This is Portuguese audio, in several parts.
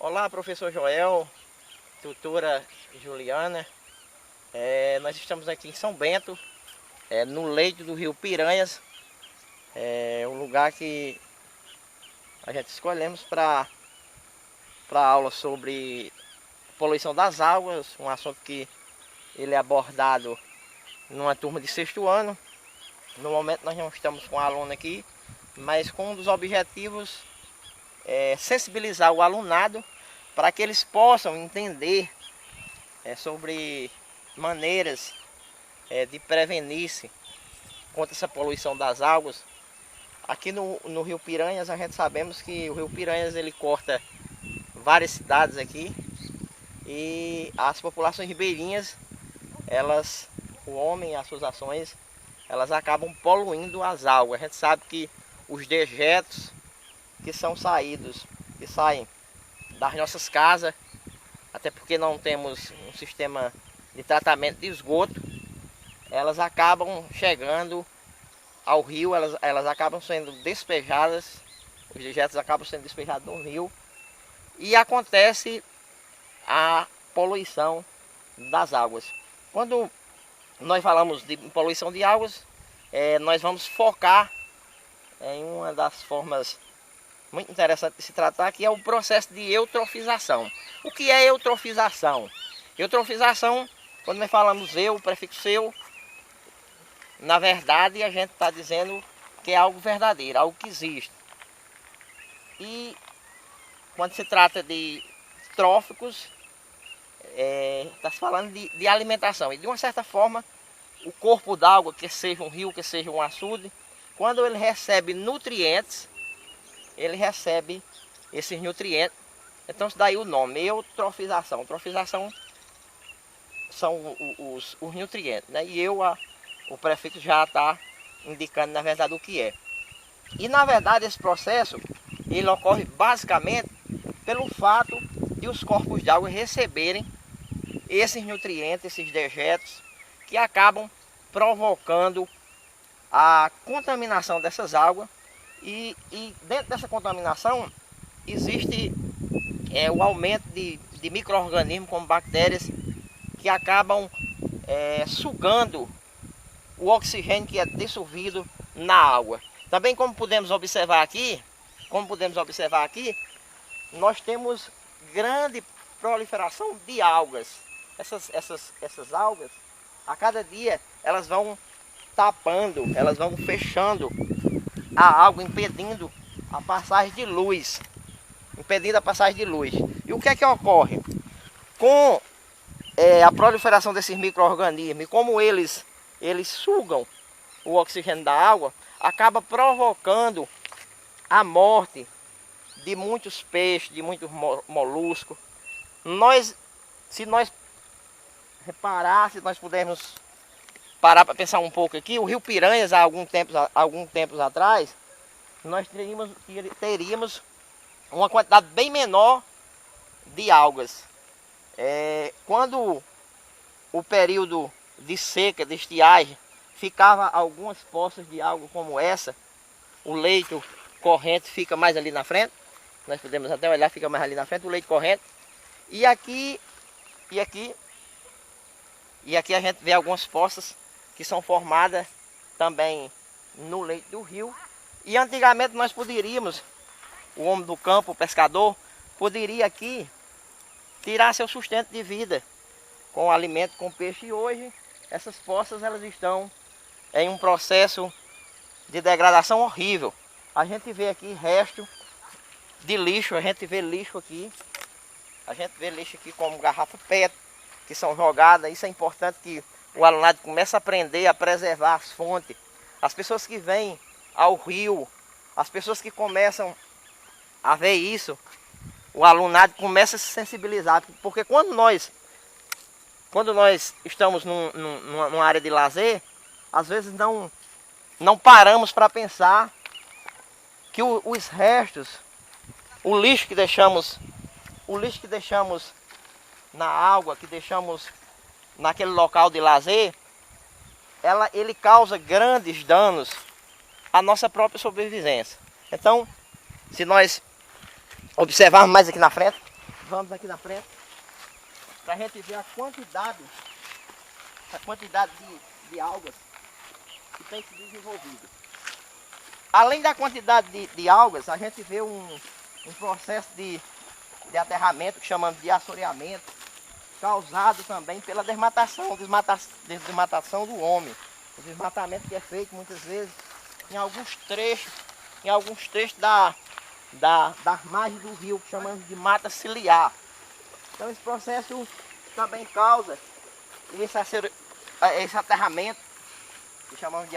Olá, professor Joel, tutora Juliana. Nós estamos aqui em São Bento, no leito do rio Piranhas, um lugar que a gente escolhemos para aula sobre poluição das águas, um assunto que ele é abordado numa turma de 6º ano. No momento nós não estamos com a aluna aqui, mas com um dos objetivos é sensibilizar o alunado para que eles possam entender sobre maneiras de prevenir-se contra essa poluição das águas. Aqui no rio Piranhas, a gente sabemos que o rio Piranhas ele corta várias cidades aqui, e as populações ribeirinhas, o homem e as suas ações, elas acabam poluindo as águas. A gente sabe que os dejetos que saem das nossas casas, até porque não temos um sistema de tratamento de esgoto, elas acabam chegando ao rio, elas acabam sendo despejadas, os dejetos acabam sendo despejados no rio, e acontece a poluição das águas. Quando nós falamos de poluição de águas, nós vamos focar em uma das formas muito interessante de se tratar, que é o processo de eutrofização. O que é eutrofização? Eutrofização, quando nós falamos o prefixo eu, na verdade a gente está dizendo que é algo verdadeiro, algo que existe. E quando se trata de tróficos, está se falando de alimentação. E de uma certa forma, o corpo d'água, que seja um rio, que seja um açude, quando ele recebe nutrientes, ele recebe esses nutrientes. Então, daí o nome, eutrofização. Eutrofização são os nutrientes, né? E o prefixo já está indicando, na verdade, o que é. E, na verdade, esse processo, ele ocorre basicamente pelo fato de os corpos d'água receberem esses nutrientes, esses dejetos, que acabam provocando a contaminação dessas águas. E dentro dessa contaminação existe o aumento de micro-organismos como bactérias, que acabam sugando o oxigênio que é dissolvido na água. Também, como podemos observar aqui, nós temos grande proliferação de algas. Essas algas, a cada dia, elas vão tapando, elas vão fechando a água, impedindo a passagem de luz. E o que é que ocorre? Com a proliferação desses micro-organismos, e como eles sugam o oxigênio da água, acaba provocando a morte de muitos peixes, de muitos moluscos. Se nós pudermos parar para pensar um pouco aqui, o rio Piranhas, há algum tempos atrás, nós teríamos uma quantidade bem menor de algas. Quando o período de seca, de estiagem, ficava algumas poças de água como essa, o leito corrente fica mais ali na frente, nós podemos até olhar, fica mais ali na frente, o leito corrente, e aqui a gente vê algumas poças que são formadas também no leito do rio. E antigamente nós poderíamos, o homem do campo, o pescador, poderia aqui tirar seu sustento de vida com alimento, com peixe. E hoje essas poças elas estão em um processo de degradação horrível. A gente vê aqui resto de lixo, a gente vê lixo aqui como garrafa PET, que são jogadas. Isso é importante, que o alunado começa a aprender a preservar as fontes. As pessoas que vêm ao rio, as pessoas que começam a ver isso, o alunado começa a se sensibilizar. Porque quando nós estamos numa área de lazer, às vezes não paramos para pensar que os restos, o lixo que deixamos na água, que deixamos naquele local de lazer, ele causa grandes danos à nossa própria sobrevivência. Então, se nós observarmos mais aqui na frente, Vamos aqui na frente para a gente ver a quantidade de algas que tem se desenvolvido. Além da quantidade de algas, a gente vê um processo de aterramento que chamamos de assoreamento, causado também pela desmatação do homem. O desmatamento que é feito muitas vezes em alguns trechos das margens do rio, que chamamos de mata ciliar. Então esse processo também causa esse aterramento, que chamamos de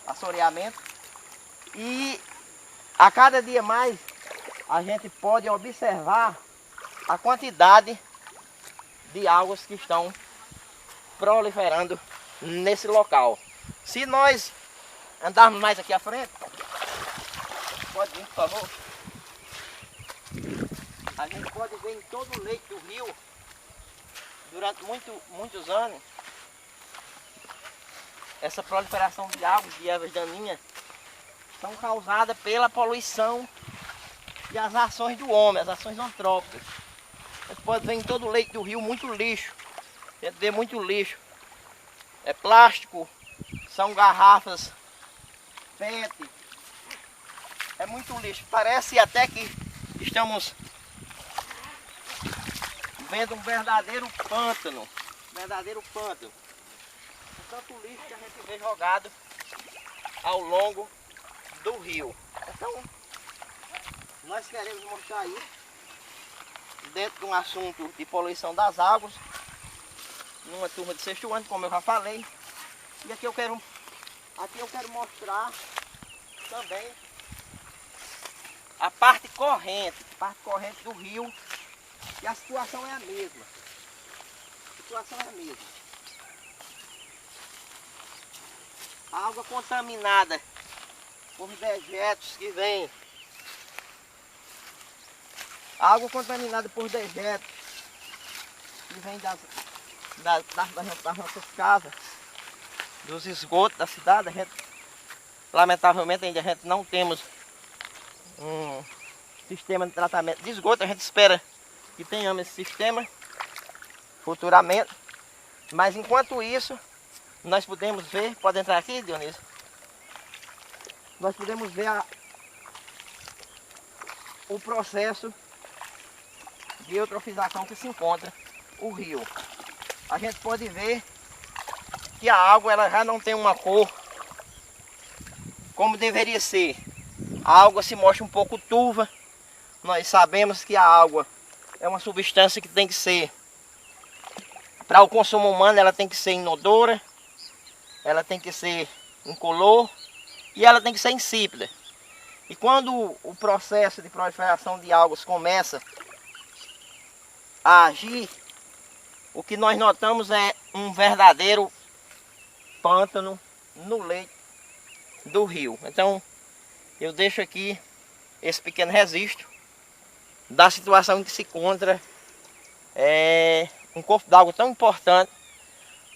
assoreamento. E a cada dia mais a gente pode observar a quantidade de algas que estão proliferando nesse local. Se nós andarmos mais aqui à frente, pode vir, por favor. A gente pode ver em todo o leito do rio, durante muitos anos, essa proliferação de algas, de ervas daninhas, são causadas pela poluição e as ações do homem, as ações antrópicas. A gente pode ver em todo o leito do rio muito lixo. A gente vê muito lixo. É plástico, são garrafas PET. É muito lixo. Parece até que estamos vendo um verdadeiro pântano. Verdadeiro pântano. É tanto lixo que a gente vê jogado ao longo do rio. Então, nós queremos mostrar isso dentro de um assunto de poluição das águas, numa turma de 6º ano, como eu já falei. E aqui eu quero mostrar também a parte corrente do rio, e a situação é a mesma. A água contaminada por dejetos que vêm. A água contaminada por dejetos que vem das nossas casas, dos esgotos da cidade. Lamentavelmente ainda a gente não temos um sistema de tratamento de esgoto. A gente espera que tenhamos esse sistema futuramente. Mas enquanto isso, nós podemos ver, pode entrar aqui, Dionísio? Nós podemos ver o processo de eutrofização que se encontra o rio. A gente pode ver que a água ela já não tem uma cor como deveria ser. A água se mostra um pouco turva. Nós sabemos que a água é uma substância que tem que ser, para o consumo humano, ela tem que ser inodora, ela tem que ser incolor e ela tem que ser insípida. E quando o processo de proliferação de algas começa a agir, o que nós notamos é um verdadeiro pântano no leito do rio. Então eu deixo aqui esse pequeno registro da situação em que se encontra um corpo d'água tão importante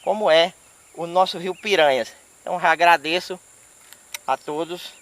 como é o nosso rio Piranhas. Então já agradeço a todos